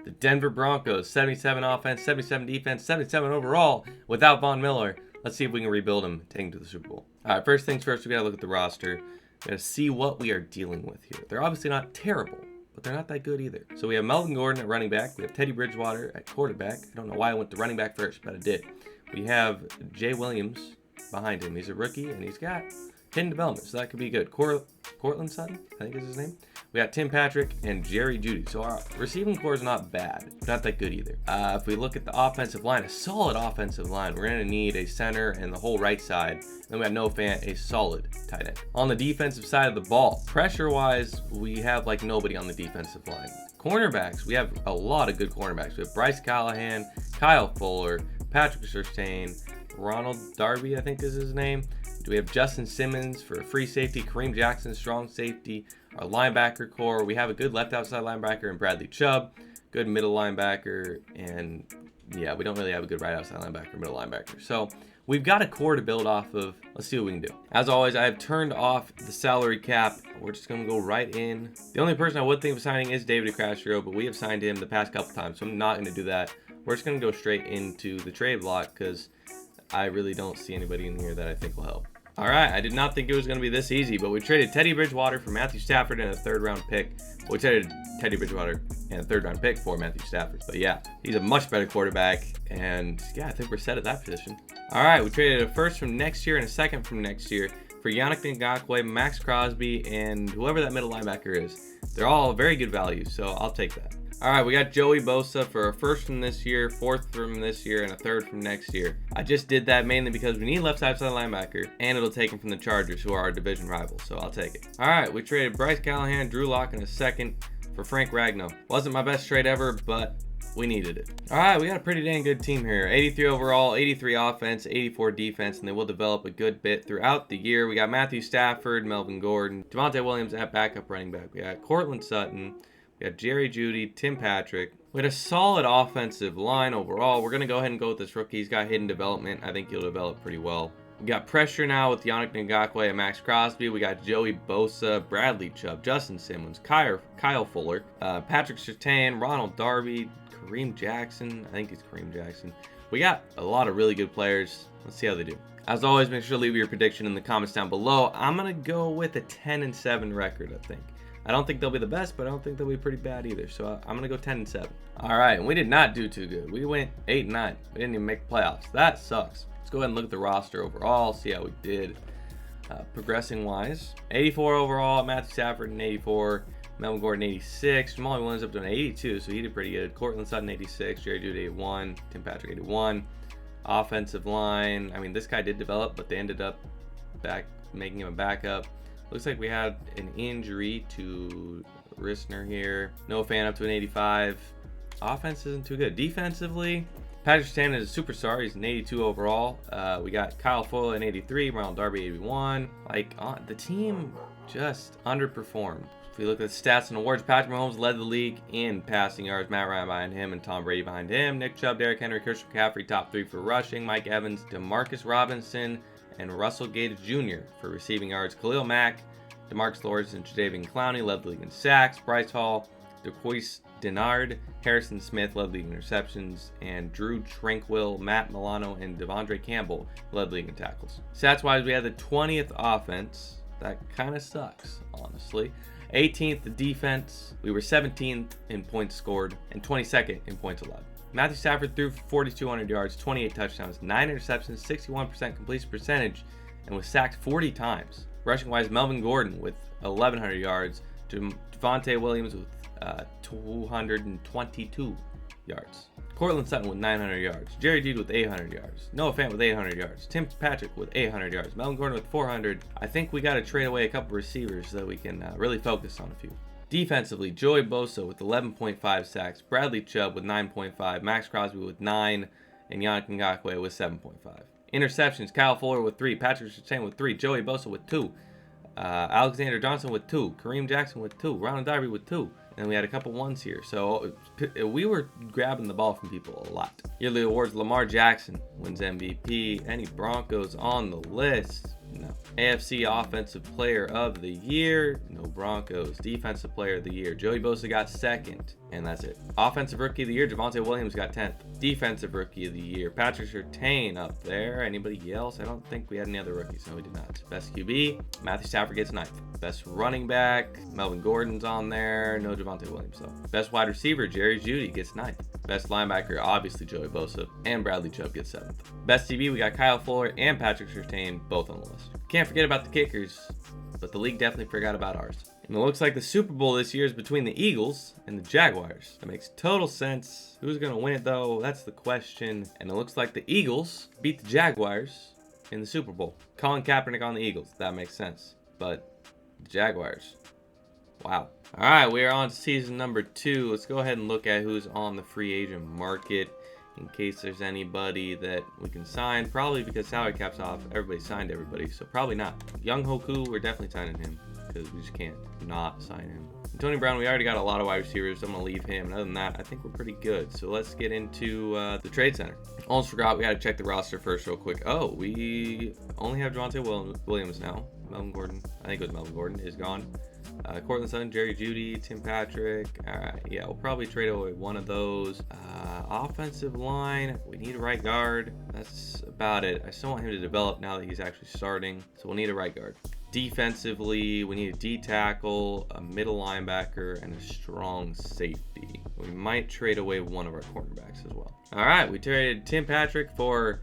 The Denver Broncos, 77 offense, 77 defense, 77 overall without Von Miller. Let's see if we can rebuild him, take him to the Super Bowl. All right, first things first, we gotta look at the roster. We gotta see what we are dealing with here. They're obviously not terrible, but they're not that good either. So we have Melvin Gordon at running back. We have Teddy Bridgewater at quarterback. I don't know why I went to running back first, but I did. We have Jay Williams behind him. He's a rookie, and he's got hidden development, so that could be good. Cortland Sutton, I think is his name. We got Tim Patrick and Jerry Jeudy. So our receiving core is not bad, but not that good either. If we look at the offensive line, a solid offensive line, we're going to need a center and the whole right side. Then we got Noah Fant, a solid tight end. On the defensive side of the ball, pressure-wise, we have like nobody on the defensive line. Cornerbacks, we have a lot of good cornerbacks. We have Bryce Callahan, Kyle Fuller, Patrick Surtain, Ronald Darby, I think is his name. Do we have Justin Simmons for a free safety, Kareem Jackson, strong safety, our linebacker core. We have a good left outside linebacker in Bradley Chubb, good middle linebacker, and yeah, we don't really have a good right outside linebacker, middle linebacker. So we've got a core to build off of. Let's see what we can do. As always, I have turned off the salary cap. We're just going to go right in. The only person I would think of signing is David DeCastro, but we have signed him the past couple times, so I'm not going to do that. We're just going to go straight into the trade block because I really don't see anybody in here that I think will help. All right, I did not think it was going to be this easy, but we traded Teddy Bridgewater for Matthew Stafford and a third-round pick. We traded Teddy Bridgewater and a third-round pick for Matthew Stafford. But yeah, he's a much better quarterback, and yeah, I think we're set at that position. All right, we traded a first from next year and a second from next year for Yannick Ngakoue, Max Crosby, and whoever that middle linebacker is. They're all very good values, so I'll take that. All right, we got Joey Bosa for a first from this year, fourth from this year, and a third from next year. I just did that mainly because we need left side linebacker, and it'll take him from the Chargers, who are our division rivals, so I'll take it. All right, we traded Bryce Callahan, Drew Lock in a second for Frank Ragnow. Wasn't my best trade ever, but we needed it. All right, we got a pretty dang good team here. 83 overall, 83 offense, 84 defense, and they will develop a good bit throughout the year. We got Matthew Stafford, Melvin Gordon, Devontae Williams at backup running back. We got Cortland Sutton. We got Jerry Jeudy, Tim Patrick. We had a solid offensive line overall. We're going to go ahead and go with this rookie. He's got hidden development. I think he'll develop pretty well. We got pressure now with Yannick Ngakoue and Max Crosby. We got Joey Bosa, Bradley Chubb, Justin Simmons, Kyle Fuller, Patrick Surtain, Ronald Darby, Kareem Jackson. I think it's Kareem Jackson. We got a lot of really good players. Let's see how they do. As always, make sure to leave your prediction in the comments down below. I'm going to go with a 10-7 record, I think. I don't think they'll be the best, but I don't think they'll be pretty bad either. So I'm going to go 10-7. All right, and we did not do too good. We went 8-9. We didn't even make the playoffs. That sucks. Let's go ahead and look at the roster overall, see how we did. Progressing-wise, 84 overall, Matthew Stafford, and 84. Melvin Gordon, 86. Jamal Williams up to an 82, so he did pretty good. Cortland Sutton, 86. Jerry Jeudy, 81. Tim Patrick, 81. Offensive line, I mean, this guy did develop, but they ended up making him a backup. Looks like we had an injury to Risner here. Noah Fant up to an 85. Offense isn't too good. Defensively, Patrick Surtain is a superstar. He's an 82 overall. We got Kyle Fuller an 83. Ronald Darby 81. The team just underperformed. If we look at the stats and awards, Patrick Mahomes led the league in passing yards. Matt Ryan behind him and Tom Brady behind him. Nick Chubb, Derrick Henry, Christian McCaffrey top 3 for rushing. Mike Evans, Demarcus Robinson, and Russell Gage Jr. for receiving yards. Khalil Mack, DeMarcus Lawrence, and Jadeveon Clowney led the league in sacks. Bryce Hall, DeQuise Denard, Harrison Smith led the league in interceptions, and Drew Tranquill, Matt Milano, and Devondre Campbell led the league in tackles. Stats-wise, we had the 20th offense. That kind of sucks, honestly. 18th defense. We were 17th in points scored and 22nd in points allowed. Matthew Stafford threw 4,200 yards, 28 touchdowns, 9 interceptions, 61% completion percentage, and was sacked 40 times. Rushing-wise, Melvin Gordon with 1,100 yards, Devontae Williams with 222 yards. Cortland Sutton with 900 yards. Jerry Jeudy with 800 yards. Noah Fant with 800 yards. Tim Patrick with 800 yards. Melvin Gordon with 400. I think we got to trade away a couple receivers so that we can really focus on a few. Defensively, Joey Bosa with 11.5 sacks, Bradley Chubb with 9.5, Max Crosby with 9, and Yannick Ngakoue with 7.5. Interceptions, Kyle Fuller with 3, Patrick Surtain with 3, Joey Bosa with 2, Alexander Johnson with 2, Kareem Jackson with 2, Ronald Darby with 2, and we had a couple ones here. So we were grabbing the ball from people a lot. Yearly awards, Lamar Jackson wins MVP. Any Broncos on the list? No. AFC Offensive Player of the Year, no Broncos. Defensive Player of the Year, Joey Bosa got 2nd, and that's it. Offensive Rookie of the Year, Javonte Williams got 10th. Defensive Rookie of the Year, Patrick Surtain up there. Anybody else? I don't think we had any other rookies. No, we did not. Best QB, Matthew Stafford gets 9th. Best running back, Melvin Gordon's on there. No Javonte Williams though. Best wide receiver, Jerry Jeudy gets 9th. Best linebacker, obviously Joey Bosa, and Bradley Chubb gets 7th. Best DB, we got Kyle Fuller and Patrick Surtain, both on the list. Can't forget about the kickers, but the league definitely forgot about ours. And it looks like the Super Bowl this year is between the Eagles and the Jaguars. That makes total sense. Who's going to win it though? That's the question. And it looks like the Eagles beat the Jaguars in the Super Bowl. Colin Kaepernick on the Eagles. That makes sense. But the Jaguars. Wow. All right, we are on to season number 2. Let's go ahead and look at who's on the free agent market in case there's anybody that we can sign. Probably because salary cap's off, everybody signed everybody, so probably not. Young Hoku, we're definitely signing him because we just can't not sign him. And Tony Brown, we already got a lot of wide receivers, so I'm going to leave him. And other than that, I think we're pretty good. So let's get into the trade center. Almost forgot, we got to check the roster first real quick. Oh, we only have Javonte Williams now. Melvin Gordon, I think it was Melvin Gordon, is gone. Cortland Sutton, Jerry Jeudy, Tim Patrick. All right, yeah, we'll probably trade away one of those. Offensive line, we need a right guard. That's about it. I still want him to develop now that he's actually starting, so we'll need a right guard. Defensively, we need a D tackle, a middle linebacker, and a strong safety. We might trade away one of our cornerbacks as well. All right, we traded Tim Patrick for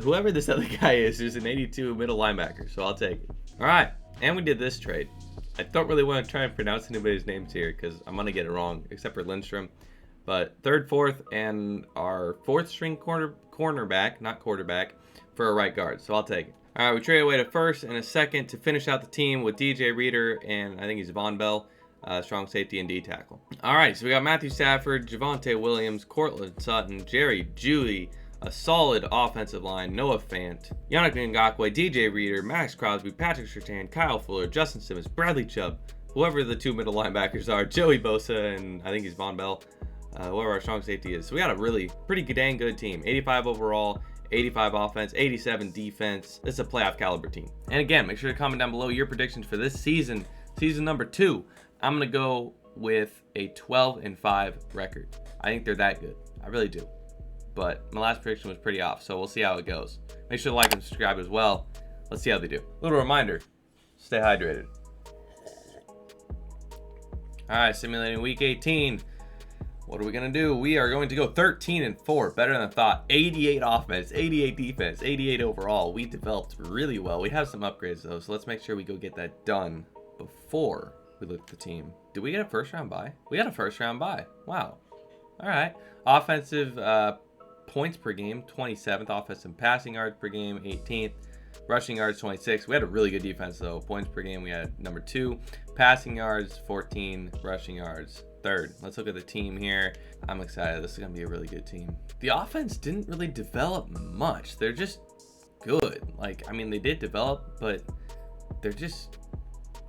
whoever this other guy is, who's an 82 middle linebacker, so I'll take it. All right, and we did this trade. I don't really want to try and pronounce anybody's names here because I'm going to get it wrong, except for Lindstrom. But 3rd, 4th, and our 4th string cornerback, not quarterback, for a right guard. So I'll take it. All right, we traded away a 1st and a 2nd to finish out the team with DJ Reader and I think he's Von Bell, strong safety and D tackle. All right, so we got Matthew Stafford, Javonte Williams, Cortland Sutton, Jerry Jeudy, a solid offensive line, Noah Fant, Yannick Ngakoue, DJ Reader, Max Crosby, Patrick Surtain, Kyle Fuller, Justin Simmons, Bradley Chubb, whoever the 2 middle linebackers are, Joey Bosa, and I think he's Von Bell, whoever our strong safety is. So we got a really pretty dang good team. 85 overall, 85 offense, 87 defense. This is a playoff caliber team. And again, make sure to comment down below your predictions for this season, season number 2. I'm going to go with a 12-5 record. I think they're that good. I really do. But my last prediction was pretty off, so we'll see how it goes. Make sure to like and subscribe as well. Let's see how they do. Little reminder, stay hydrated. All right, simulating week 18. What are we going to do? We are going to go 13-4, better than I thought. 88 offense, 88 defense, 88 overall. We developed really well. We have some upgrades though, so let's make sure we go get that done before we look at the team. Did we get a 1st round bye? We got a 1st round bye. Wow. All right. Offensive points per game, 27th. Offensive passing yards per game, 18th. Rushing yards, 26th. We had a really good defense though. Points per game, we had number 2. Passing yards, 14. Rushing yards, 3rd. Let's look at the team here. I'm excited. This is going to be a really good team. The offense didn't really develop much. They're just good. Like, I mean, they did develop, but they're just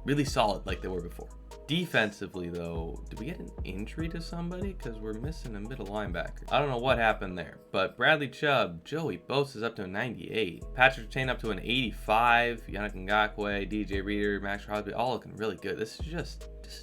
really solid like they were before. Defensively, though, did we get an injury to somebody? Because we're missing a middle linebacker. I don't know what happened there. But Bradley Chubb, Joey Bosa is up to a 98. Patrick Surtain up to an 85. Yannick Ngakoue, DJ Reader, Max Crosby, all looking really good. This is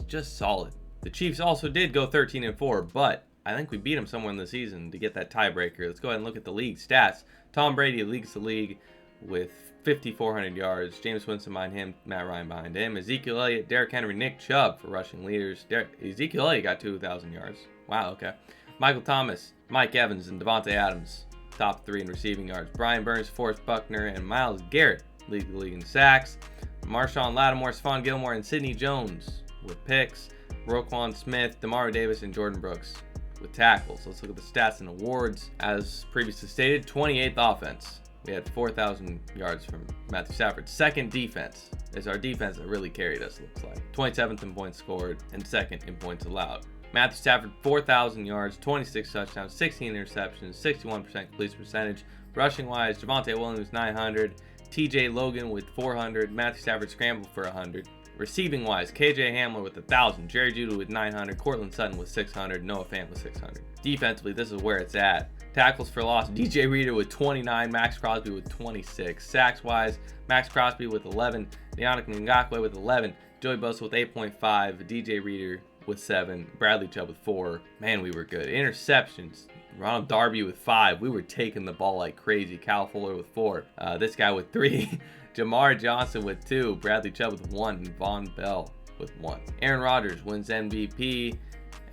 just solid. The Chiefs also did go 13-4, but I think we beat them somewhere in the season to get that tiebreaker. Let's go ahead and look at the league stats. Tom Brady leads the league with 5,400 yards. James Winston behind him, Matt Ryan behind him. Ezekiel Elliott, Derrick Henry, Nick Chubb for rushing leaders. Ezekiel Elliott got 2,000 yards. Wow, okay. Michael Thomas, Mike Evans, and Devontae Adams, top 3 in receiving yards. Brian Burns, Forrest Buckner, and Myles Garrett lead the league in sacks. Marshawn Lattimore, Stephon Gilmore, and Sidney Jones with picks. Roquan Smith, Demario Davis, and Jordan Brooks with tackles. Let's look at the stats and awards. As previously stated, 28th offense. We had 4,000 yards from Matthew Stafford. 2nd defense. It's our defense that really carried us, looks like. 27th in points scored and 2nd in points allowed. Matthew Stafford, 4,000 yards, 26 touchdowns, 16 interceptions, 61% completion percentage. Rushing-wise, Javonte Williams, 900. TJ Logan with 400. Matthew Stafford scrambled for 100. Receiving wise, KJ Hamler with 1,000, Jerry Jeudy with 900, Cortland Sutton with 600, Noah Fant with 600. Defensively, this is where it's at. Tackles for loss, DJ Reader with 29, Max Crosby with 26. Sacks wise, Max Crosby with 11, Yannick Ngakoue with 11, Joey Bosa with 8.5, DJ Reader with 7, Bradley Chubb with 4. Man, we were good. Interceptions, Ronald Darby with 5. We were taking the ball like crazy. Cal Fuller with 4. This guy with 3. Jamar Johnson with 2. Bradley Chubb with 1. And Von Bell with 1. Aaron Rodgers wins MVP.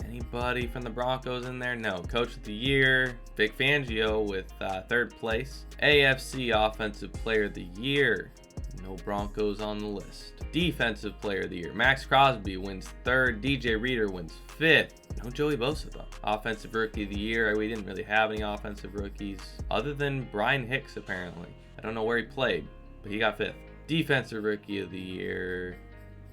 Anybody from the Broncos in there? No. Coach of the Year, Vic Fangio with 3rd place. AFC Offensive Player of the Year. No Broncos on the list. Defensive Player of the Year, Max Crosby wins 3rd. DJ Reader wins 5th. No Joey Bosa though. Offensive Rookie of the Year, we didn't really have any offensive rookies other than Brian Hicks apparently. I don't know where he played, but he got 5th. Defensive Rookie of the Year,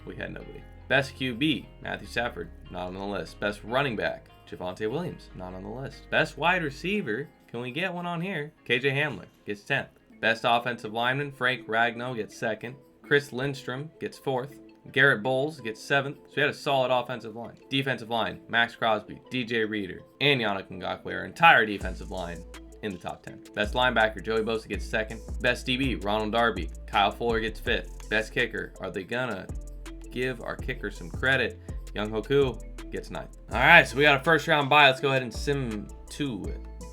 we had nobody. Best QB, Matthew Stafford, not on the list. Best running back, Javonte Williams, not on the list. Best wide receiver, can we get one on here? KJ Hamler gets 10th. Best offensive lineman, Frank Ragnow gets 2nd. Chris Lindstrom gets 4th. Garrett Bowles gets 7th. So we had a solid offensive line. Defensive line, Max Crosby, DJ Reader, and Yannick Ngakoue, our entire defensive line in the top 10. Best linebacker, Joey Bosa gets 2nd. Best DB, Ronald Darby. Kyle Fuller gets 5th. Best kicker, are they gonna give our kicker some credit? Young Hoku gets 9th. All right, so we got a first round bye. Let's go ahead and sim to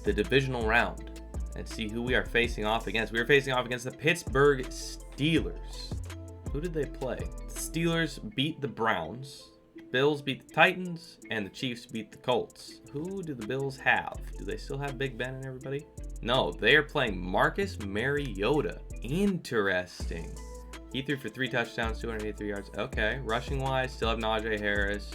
the divisional round and see who we are facing off against. We are facing off against the Pittsburgh Steelers. Who did they play? The Steelers beat the Browns, Bills beat the Titans, and the Chiefs beat the Colts. Who do the Bills have? Do they still have Big Ben and everybody? No, they are playing Marcus Mariota. Interesting. He threw for 3 touchdowns, 283 yards. Okay, rushing wise, still have Najee Harris,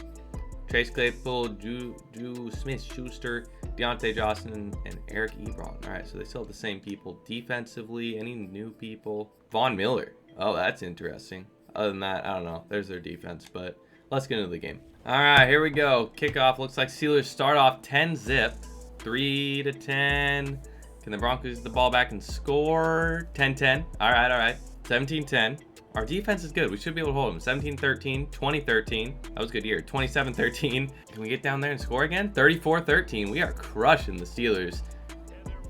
Chase Claypool, Drew Smith-Schuster, Deontay Johnson, and Eric Ebron. All right, so they still have the same people. Defensively, any new people? Von Miller. Oh, that's interesting. Other than that, I don't know. There's their defense, but let's get into the game. All right, here we go. Kickoff. Looks like Steelers start off 10-zip, 3-10. Can the Broncos get the ball back and score? 10-10. All right. 17-10. Our defense is good. We should be able to hold them. 17-13, 20-13. That was a good year. 27-13. Can we get down there and score again? 34-13. We are crushing the Steelers.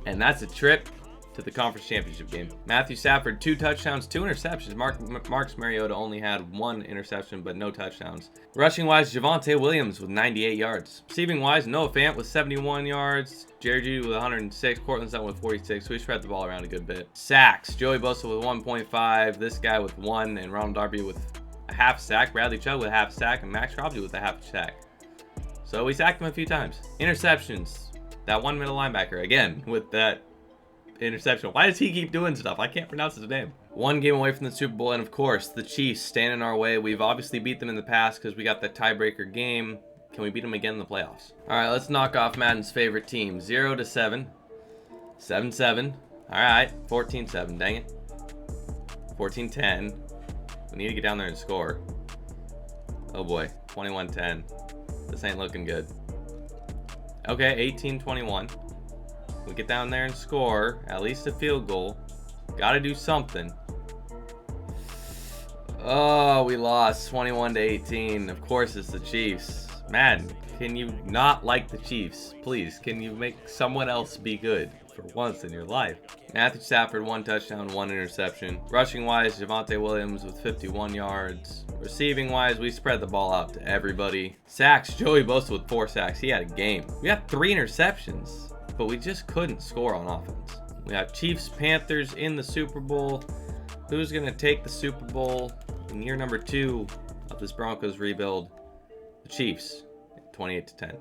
And that's a trip to the conference championship game. Matthew Stafford, 2 touchdowns, 2 interceptions. Marcus Mariota only had 1 interception, but no touchdowns. Rushing wise, Javonte Williams with 98 yards. Receiving wise, Noah Fant with 71 yards. Jerry Jeudy with 106. Cortland Sutton with 46. So we spread the ball around a good bit. Sacks, Joey Bosa with 1.5. This guy with 1, and Ronald Darby with a half sack. Bradley Chubb with a half sack, and Max Crosby with a half sack. So we sacked him a few times. Interceptions, that one middle linebacker again with that interception. Why does he keep doing stuff? I can't pronounce his name. 1 game away from the Super Bowl, and of course the Chiefs stand in our way. We've obviously beat them in the past because we got the tiebreaker game. Can we beat them again in the playoffs? All right, let's knock off Madden's favorite team. 0-7, 7-7. All right, 14-7. Dang it. 14-10. We need to get down there and score. Oh boy, 21-10. This ain't looking good. Okay, 18-21. We get down there and score at least a field goal. Got to do something. Oh, we lost 21-18. Of course, it's the Chiefs. Madden, can you not like the Chiefs? Please, can you make someone else be good for once in your life? Matthew Stafford, 1 touchdown, 1 interception. Rushing wise, Javonte Williams with 51 yards. Receiving wise, we spread the ball out to everybody. Sacks, Joey Bosa with 4 sacks. He had a game. We got 3 interceptions, but we just couldn't score on offense. We have Chiefs, Panthers in the Super Bowl. Who's going to take the Super Bowl in year number 2 of this Broncos rebuild? The Chiefs, 28-10.